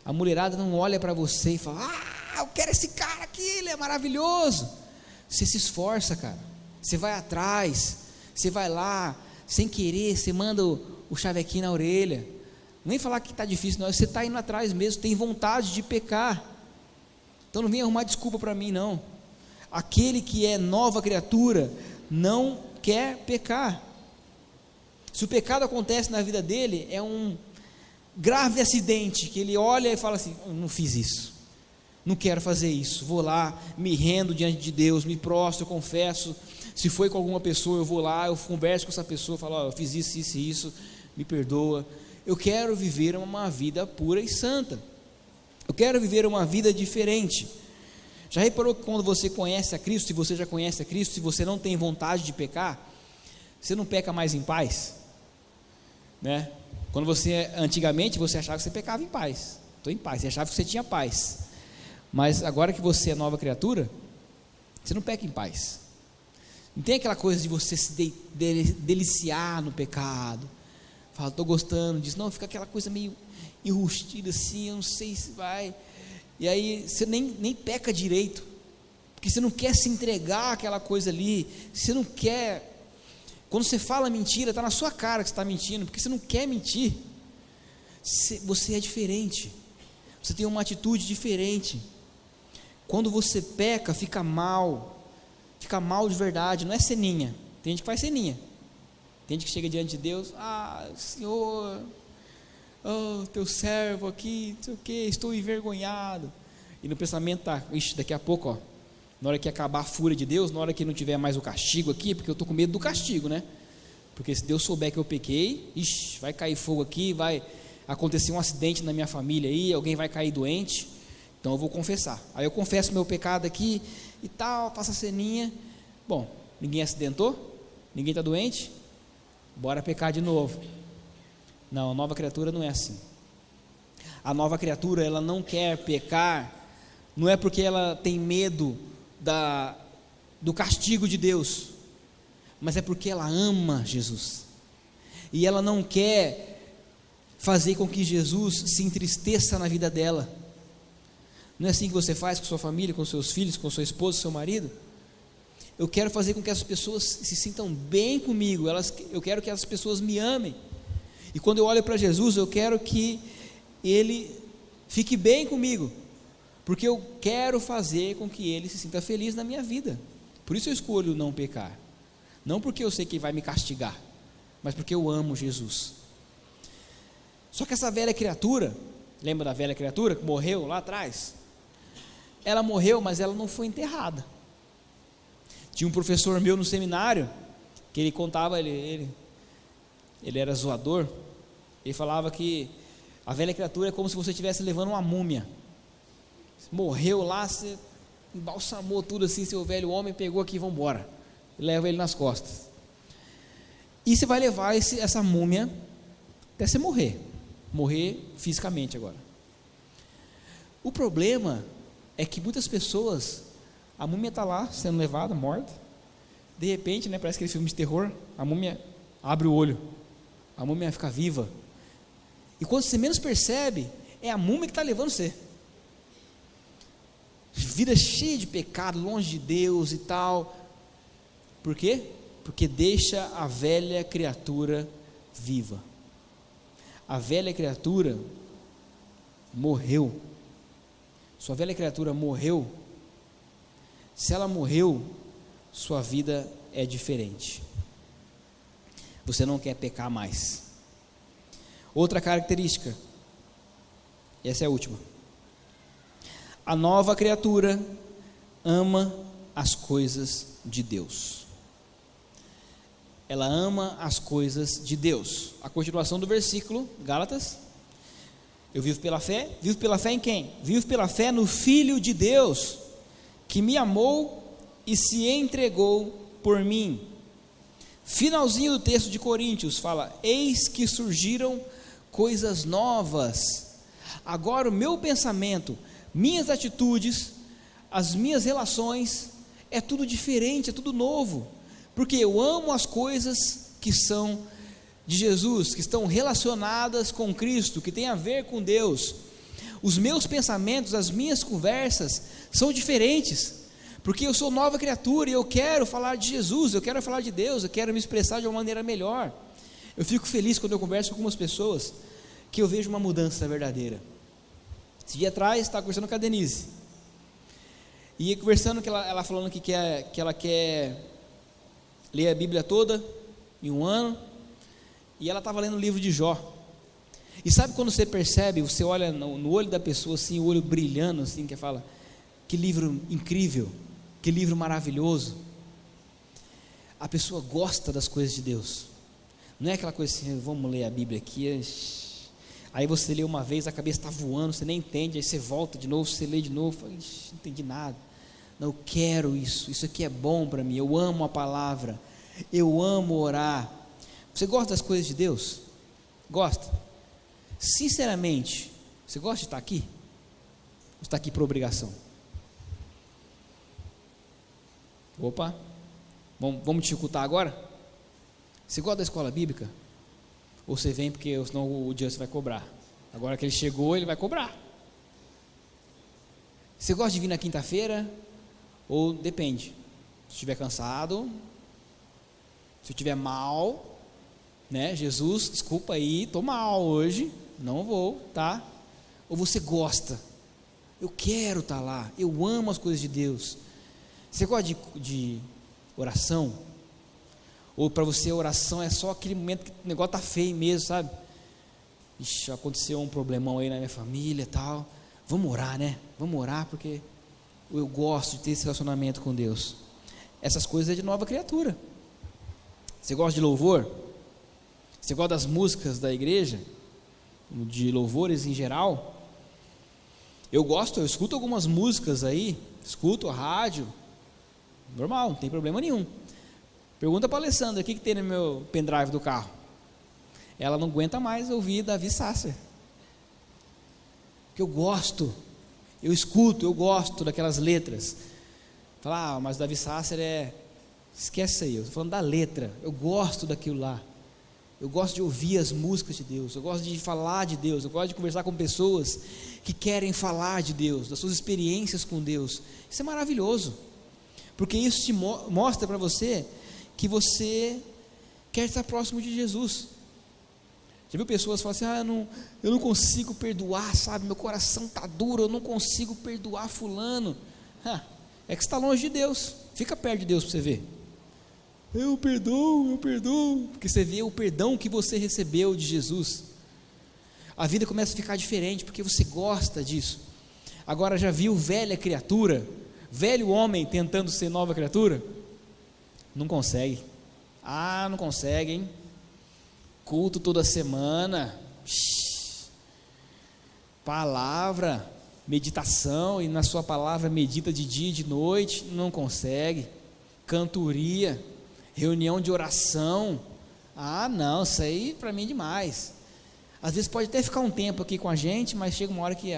S1: A mulherada não olha para você e fala: eu quero esse cara aqui, ele é maravilhoso. Você se esforça, cara, você vai atrás, você vai lá, sem querer, você manda o chavequinho na orelha. Nem falar que está difícil, não, você está indo atrás mesmo, tem vontade de pecar. Então não vem arrumar desculpa para mim, não. Aquele que é nova criatura não quer pecar. Se o pecado acontece na vida dele, é um grave acidente, que ele olha e fala assim: eu não fiz isso, não quero fazer isso, vou lá, me rendo diante de Deus, me prostro, eu confesso. Se foi com alguma pessoa, eu vou lá, eu converso com essa pessoa, falo: eu fiz isso, isso e isso, me perdoa. Eu quero viver uma vida pura e santa, eu quero viver uma vida diferente. Já reparou que quando você conhece a Cristo, se você já conhece a Cristo, se você não tem vontade de pecar, você não peca mais em paz, né? Quando antigamente você achava que você pecava em paz, estou em paz, você achava que você tinha paz, mas agora que você é nova criatura, você não peca em paz. Não tem aquela coisa de você se deliciar no pecado, fala: estou gostando disso, não, fica aquela coisa meio enrustida assim, eu não sei se vai, e aí você nem peca direito, porque você não quer se entregar àquela coisa ali, você não quer. Quando você fala mentira, está na sua cara que você está mentindo, porque você não quer mentir. Você é diferente, você tem uma atitude diferente. Quando você peca, fica mal de verdade, não é ceninha. Tem gente que faz ceninha, tem gente que chega diante de Deus: Senhor, teu servo aqui, não sei o que, estou envergonhado. E no pensamento está: daqui a pouco, na hora que acabar a fúria de Deus, na hora que não tiver mais o castigo aqui, porque eu estou com medo do castigo, né? Porque se Deus souber que eu pequei, vai cair fogo aqui, vai acontecer um acidente na minha família aí, alguém vai cair doente, então eu vou confessar. Aí eu confesso meu pecado aqui e tal, faço a ceninha. Bom, ninguém acidentou, ninguém está doente, bora pecar de novo. Não, a nova criatura não é assim. A nova criatura, ela não quer pecar, não é porque ela tem medo do castigo de Deus, mas é porque ela ama Jesus, e ela não quer fazer com que Jesus se entristeça na vida dela. Não é assim que você faz com sua família, com seus filhos, com sua esposa, seu marido? Eu quero fazer com que as pessoas se sintam bem comigo, eu quero que as pessoas me amem, e quando eu olho para Jesus, eu quero que Ele fique bem comigo, porque eu quero fazer com que ele se sinta feliz na minha vida. Por isso eu escolho não pecar, não porque eu sei que ele vai me castigar, mas porque eu amo Jesus. Só que essa velha criatura, lembra da velha criatura que morreu lá atrás? Ela morreu, mas ela não foi enterrada. Tinha um professor meu no seminário, que ele contava, ele era zoador, ele falava que a velha criatura é como se você estivesse levando uma múmia. Morreu lá, você embalsamou tudo assim, seu velho homem pegou aqui, vamos embora, leva ele nas costas, e você vai levar essa múmia até você morrer fisicamente agora. O problema é que muitas pessoas, a múmia está lá, sendo levada, morta, de repente, né, parece aquele filme de terror, a múmia abre o olho, a múmia fica viva, e quando você menos percebe, é a múmia que está levando você. Vida cheia de pecado, longe de Deus e tal. Por quê? Porque deixa a velha criatura viva. A velha criatura morreu. Sua velha criatura morreu. Se ela morreu, sua vida é diferente. Você não quer pecar mais. Outra característica, essa é a última: a nova criatura ama as coisas de Deus. Ela ama as coisas de Deus. A continuação do versículo, Gálatas: eu vivo pela fé em quem? Vivo pela fé no Filho de Deus, que me amou e se entregou por mim. Finalzinho do texto de Coríntios fala: eis que surgiram coisas novas. Agora o meu pensamento, minhas atitudes, as minhas relações, é tudo diferente, é tudo novo, porque eu amo as coisas que são de Jesus, que estão relacionadas com Cristo, que tem a ver com Deus. Os meus pensamentos, as minhas conversas são diferentes, porque eu sou nova criatura e eu quero falar de Jesus, eu quero falar de Deus, eu quero me expressar de uma maneira melhor. Eu fico feliz quando eu converso com algumas pessoas, que eu vejo uma mudança verdadeira. Esse dia atrás, estava conversando com a Denise, e conversando, que ela falando que ela quer ler a Bíblia toda em um ano, e ela estava lendo o livro de Jó. E sabe quando você percebe, você olha no olho da pessoa assim, o olho brilhando assim, que fala: que livro incrível, que livro maravilhoso. A pessoa gosta das coisas de Deus, não é aquela coisa assim: vamos ler a Bíblia aqui, aí você lê uma vez, a cabeça está voando, você nem entende, aí você volta de novo, você lê de novo, fala: não entendi nada. Não, eu quero isso aqui é bom para mim, eu amo a palavra, eu amo orar. Você gosta das coisas de Deus? Gosta? Sinceramente, você gosta de estar aqui? Ou está aqui por obrigação? Opa, vamos dificultar agora? Você gosta da escola bíblica? Ou você vem porque senão o dia você vai cobrar? Agora que ele chegou, ele vai cobrar. Você gosta de vir na quinta-feira? Ou depende, se estiver cansado, se estiver mal, né? Jesus, desculpa aí, estou mal hoje, não vou, tá? Ou você gosta? Eu quero estar lá, eu amo as coisas de Deus. Você gosta de oração? Ou para você a oração é só aquele momento que o negócio está feio mesmo, sabe? Ixi, aconteceu um problemão aí na minha família e tal, vamos orar, né? Vamos orar porque eu gosto de ter esse relacionamento com Deus. Essas coisas é de nova criatura. Você gosta de louvor? Você gosta das músicas da igreja? De louvores em geral? Eu escuto algumas músicas aí, escuto a rádio, normal, não tem problema nenhum. Pergunta para a Alessandra, o que tem no meu pendrive do carro? Ela não aguenta mais ouvir Davi Sasser. Porque eu gosto, eu escuto, eu gosto daquelas letras. Fala, mas Davi Sasser esquece isso aí, eu estou falando da letra, eu gosto daquilo lá. Eu gosto de ouvir as músicas de Deus, eu gosto de falar de Deus, eu gosto de conversar com pessoas que querem falar de Deus, das suas experiências com Deus. Isso é maravilhoso, porque isso te mostra para você que você quer estar próximo de Jesus. Já viu pessoas falam assim, eu não consigo perdoar, sabe, meu coração está duro, eu não consigo perdoar fulano. É que você está longe de Deus. Fica perto de Deus para você ver. Eu perdoo, porque você vê o perdão que você recebeu de Jesus. A vida começa a ficar diferente, porque você gosta disso. Agora, já viu velha criatura, velho homem tentando ser nova criatura? Não consegue. Não consegue, hein? Culto toda semana, palavra, meditação, e na sua palavra medita de dia e de noite, não consegue. Cantoria, reunião de oração, não, isso aí para mim é demais. Às vezes pode até ficar um tempo aqui com a gente, mas chega uma hora que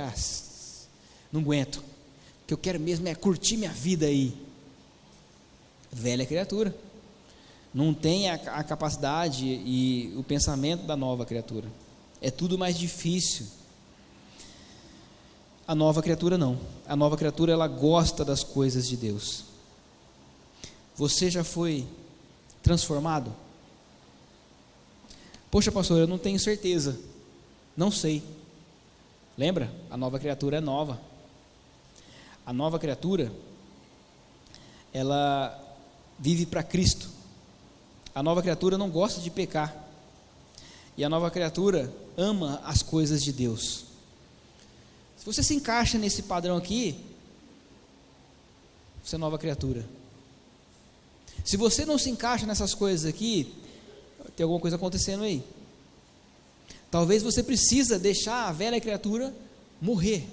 S1: não aguento, o que eu quero mesmo é curtir minha vida aí. Velha criatura, não tem a capacidade e o pensamento da nova criatura, é tudo mais difícil. A nova criatura não, a nova criatura ela gosta das coisas de Deus. Você já foi transformado? Poxa, pastor, eu não tenho certeza, não sei. Lembra? A nova criatura é nova. A nova criatura, ela vive para Cristo. A nova criatura não gosta de pecar. E a nova criatura ama as coisas de Deus. Se você se encaixa nesse padrão aqui, você é nova criatura. Se você não se encaixa nessas coisas aqui, tem alguma coisa acontecendo aí. Talvez você precisa deixar a velha criatura morrer.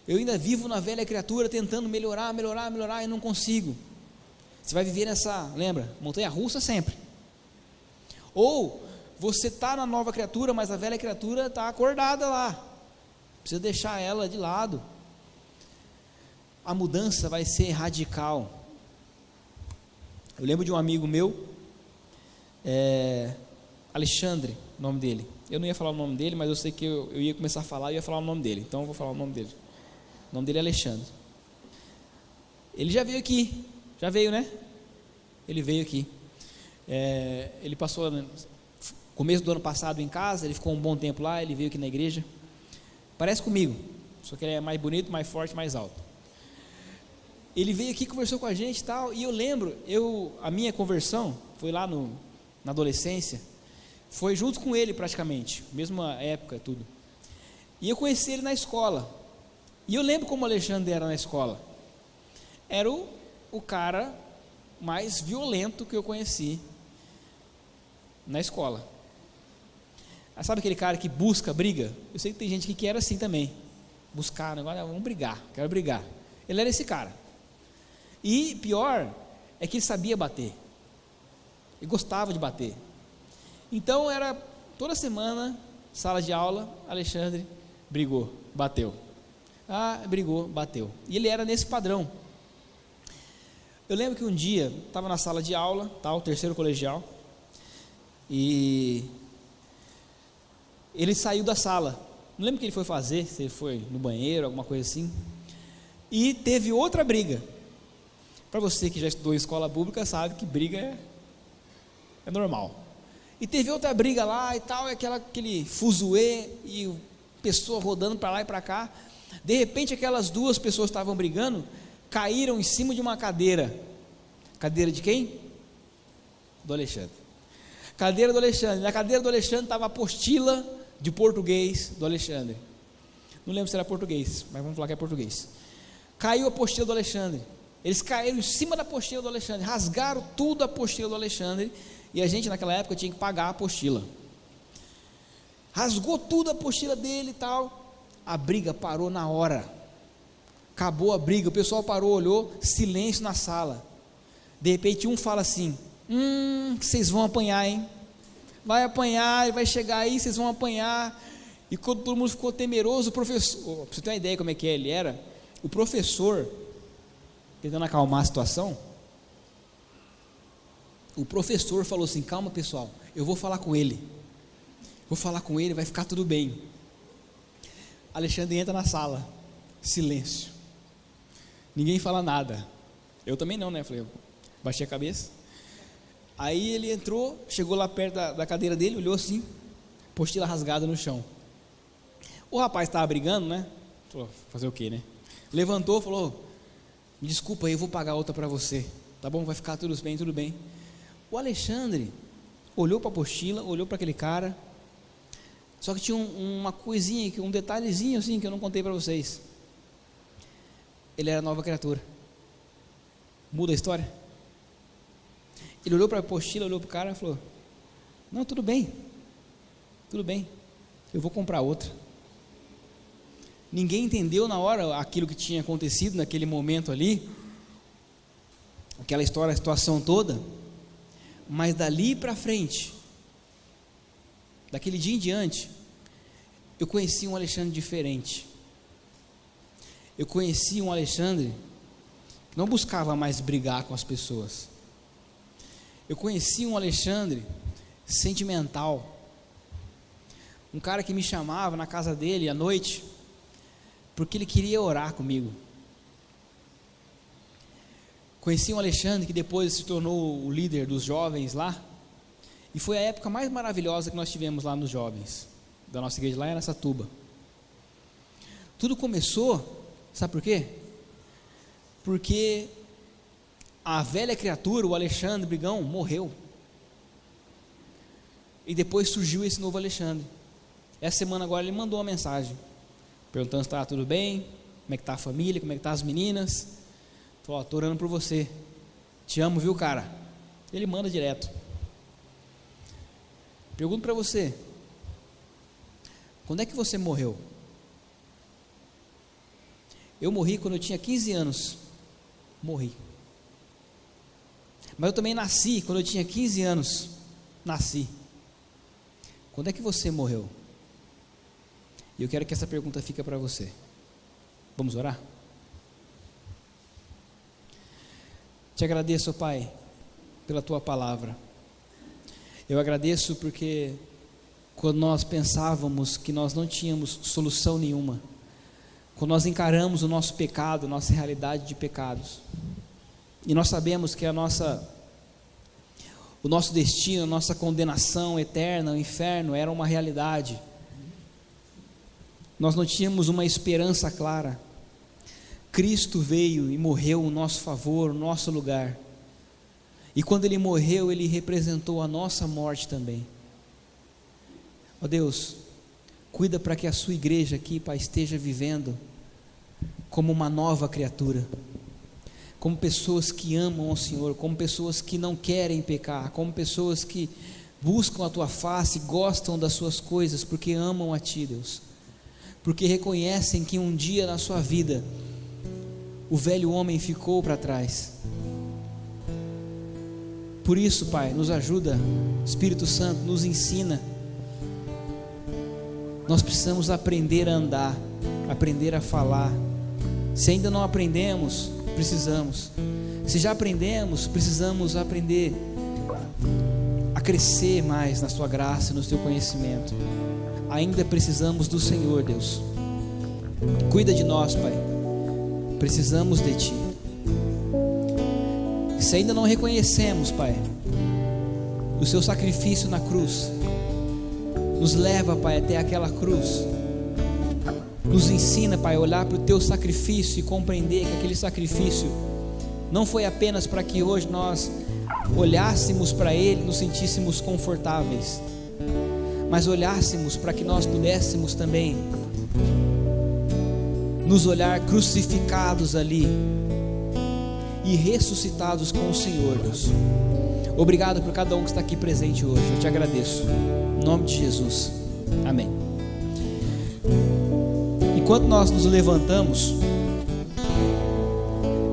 S1: Eu ainda vivo na velha criatura tentando melhorar e não consigo. Você vai viver nessa, lembra, montanha russa sempre. Ou você está na nova criatura, mas a velha criatura está acordada lá. Precisa deixar ela de lado. A mudança vai ser radical. Eu lembro de um amigo meu, Alexandre, o nome dele. Eu não ia falar o nome dele, mas eu sei que eu ia começar a falar e ia falar o nome dele. Então eu vou falar o nome dele. O nome dele é Alexandre. Ele já veio aqui. Já veio, né? Ele veio aqui. Ele passou no começo do ano passado em casa, ele ficou um bom tempo lá, ele veio aqui na igreja. Parece comigo, só que ele é mais bonito, mais forte, mais alto. Ele veio aqui, conversou com a gente e tal, e eu lembro, a minha conversão foi lá na adolescência, foi junto com ele praticamente, mesma época, tudo. E eu conheci ele na escola. E eu lembro como o Alexandre era na escola. Era o cara mais violento que eu conheci na escola. Sabe aquele cara que busca briga? Eu sei que tem gente que era assim também, buscar negócio, vamos brigar, quero brigar. Ele era esse cara. E pior é que ele sabia bater, ele gostava de bater. Então era toda semana, sala de aula, Alexandre brigou, bateu. Brigou, bateu. E ele era nesse padrão. Eu lembro que um dia, estava na sala de aula, terceiro colegial, e ele saiu da sala. Não lembro o que ele foi fazer, se ele foi no banheiro, alguma coisa assim. E teve outra briga. Para você que já estudou em escola pública, sabe que briga é normal. E teve outra briga lá e tal, aquele fuzuê, e pessoa rodando para lá e para cá. De repente aquelas duas pessoas estavam brigando, caíram em cima de uma cadeira. Cadeira de quem? Do Alexandre. Cadeira do Alexandre. Na cadeira do Alexandre estava a apostila de português do Alexandre. Não lembro se era português, mas vamos falar que é português. Caiu a apostila do Alexandre. Eles caíram em cima da apostila do Alexandre, rasgaram tudo a apostila do Alexandre, e a gente naquela época tinha que pagar a apostila. Rasgou tudo a apostila dele e tal. A briga parou na hora. Acabou a briga, o pessoal parou, olhou, silêncio na sala. De repente um fala assim: vocês vão apanhar, hein? Vai apanhar, vai chegar aí, vocês vão apanhar. E quando todo mundo ficou temeroso, o professor, para você ter uma ideia como é que ele era, o professor, tentando acalmar a situação, o professor falou assim: calma pessoal, eu vou falar com ele, vai ficar tudo bem. Alexandre entra na sala, silêncio, ninguém fala nada, eu também não, né? Falei, baixei a cabeça. Aí ele entrou, chegou lá perto da cadeira dele, olhou assim, apostila rasgada no chão. O rapaz estava brigando, né? Falou, fazer o quê, né? Levantou, falou, me desculpa aí, eu vou pagar outra para você, tá bom? Vai ficar tudo bem, tudo bem. O Alexandre olhou para a apostila, olhou para aquele cara, só que tinha uma coisinha, um detalhezinho assim que eu não contei para vocês. Ele era nova criatura. Muda a história? Ele olhou para a apostila, olhou para o cara e falou, não, tudo bem, eu vou comprar outra. Ninguém entendeu na hora aquilo que tinha acontecido naquele momento ali, aquela história, a situação toda, mas dali para frente, daquele dia em diante, eu conheci um Alexandre diferente. Eu conheci um Alexandre que não buscava mais brigar com as pessoas. Eu conheci um Alexandre sentimental, um cara que me chamava na casa dele à noite, porque ele queria orar comigo. Conheci um Alexandre que depois se tornou o líder dos jovens lá, e foi a época mais maravilhosa que nós tivemos lá nos jovens, da nossa igreja lá em Araçatuba. Tudo começou, sabe por quê? Porque a velha criatura, o Alexandre Brigão, morreu, e depois surgiu esse novo Alexandre. Essa semana agora ele mandou uma mensagem, perguntando se estava tudo bem, como é que está a família, como é que está as meninas. Falou, estou orando por você, te amo, viu, cara? Ele manda direto. Pergunto para você, quando é que você morreu? Eu morri quando eu tinha 15 anos, morri. Mas eu também nasci quando eu tinha 15 anos, nasci. Quando é que você morreu? E eu quero que essa pergunta fique para você. Vamos orar? Te agradeço, Pai, pela Tua palavra. Eu agradeço porque quando nós pensávamos que nós não tínhamos solução nenhuma, quando nós encaramos o nosso pecado, nossa realidade de pecados, e nós sabemos que o nosso destino, a nossa condenação eterna, o inferno, era uma realidade, nós não tínhamos uma esperança clara. Cristo veio e morreu em nosso favor, no nosso lugar, e quando Ele morreu, Ele representou a nossa morte também. Ó Deus, cuida para que a Sua igreja aqui, Pai, esteja vivendo como uma nova criatura, como pessoas que amam ao Senhor, como pessoas que não querem pecar, como pessoas que buscam a Tua face, gostam das Suas coisas, porque amam a Ti, Deus, porque reconhecem que um dia na sua vida, o velho homem ficou para trás. Por isso, Pai, nos ajuda, Espírito Santo, nos ensina. Nós precisamos aprender a andar, aprender a falar. Se ainda não aprendemos, precisamos. Se já aprendemos, precisamos aprender a crescer mais na Sua graça, no Teu conhecimento. Ainda precisamos do Senhor, Deus. Cuida de nós, Pai. Precisamos de Ti. Se ainda não reconhecemos, Pai, o Seu sacrifício na cruz, nos leva, Pai, até aquela cruz. Nos ensina, Pai, a olhar para o Teu sacrifício e compreender que aquele sacrifício não foi apenas para que hoje nós olhássemos para Ele e nos sentíssemos confortáveis, mas olhássemos para que nós pudéssemos também nos olhar crucificados ali e ressuscitados com o Senhor, Deus. Obrigado por cada um que está aqui presente hoje, eu te agradeço, em nome de Jesus, amém. Enquanto nós nos levantamos,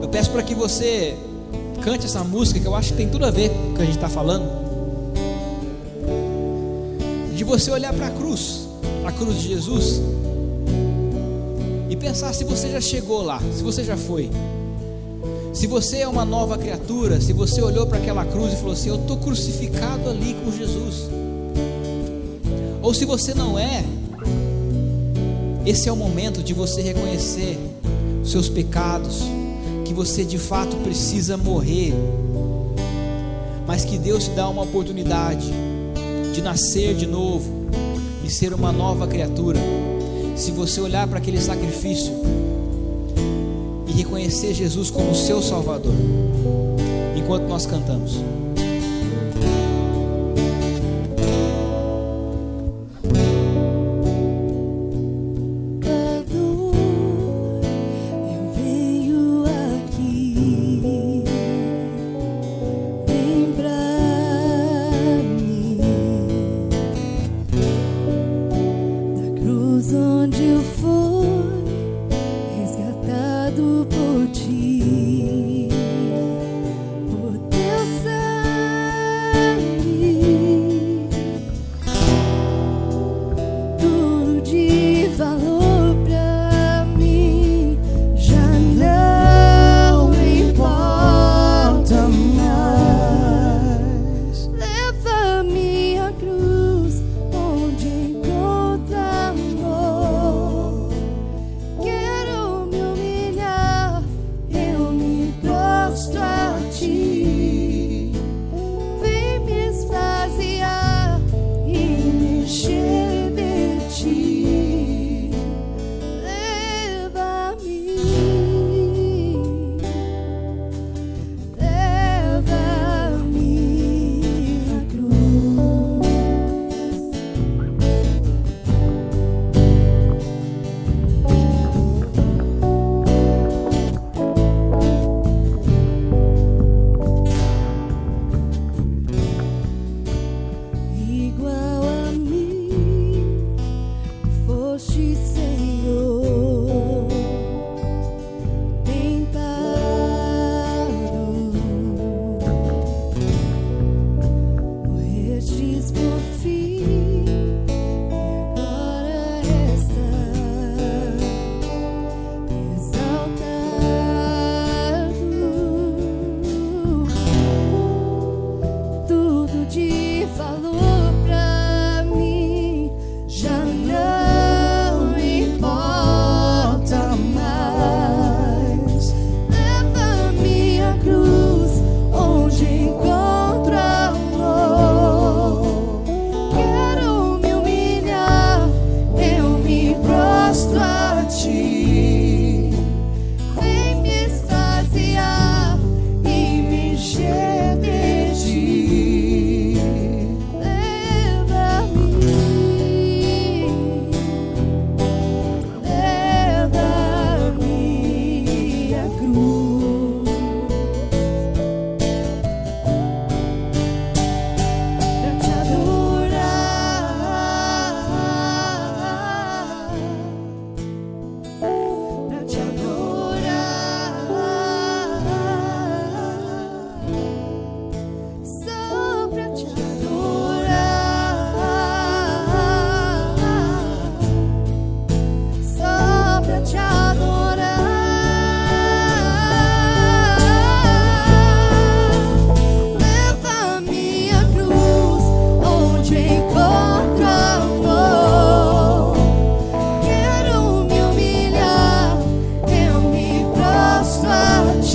S1: eu peço para que você cante essa música, que eu acho que tem tudo a ver com o que a gente está falando, de você olhar para a cruz de Jesus, e pensar se você já chegou lá, se você já foi, se você é uma nova criatura, se você olhou para aquela cruz e falou assim, eu estou crucificado ali com Jesus, ou se você não é, esse é o momento de você reconhecer os seus pecados, que você de fato precisa morrer, mas que Deus te dá uma oportunidade de nascer de novo, e ser uma nova criatura se você olhar para aquele sacrifício e reconhecer Jesus como seu Salvador, enquanto nós cantamos.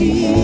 S2: ti.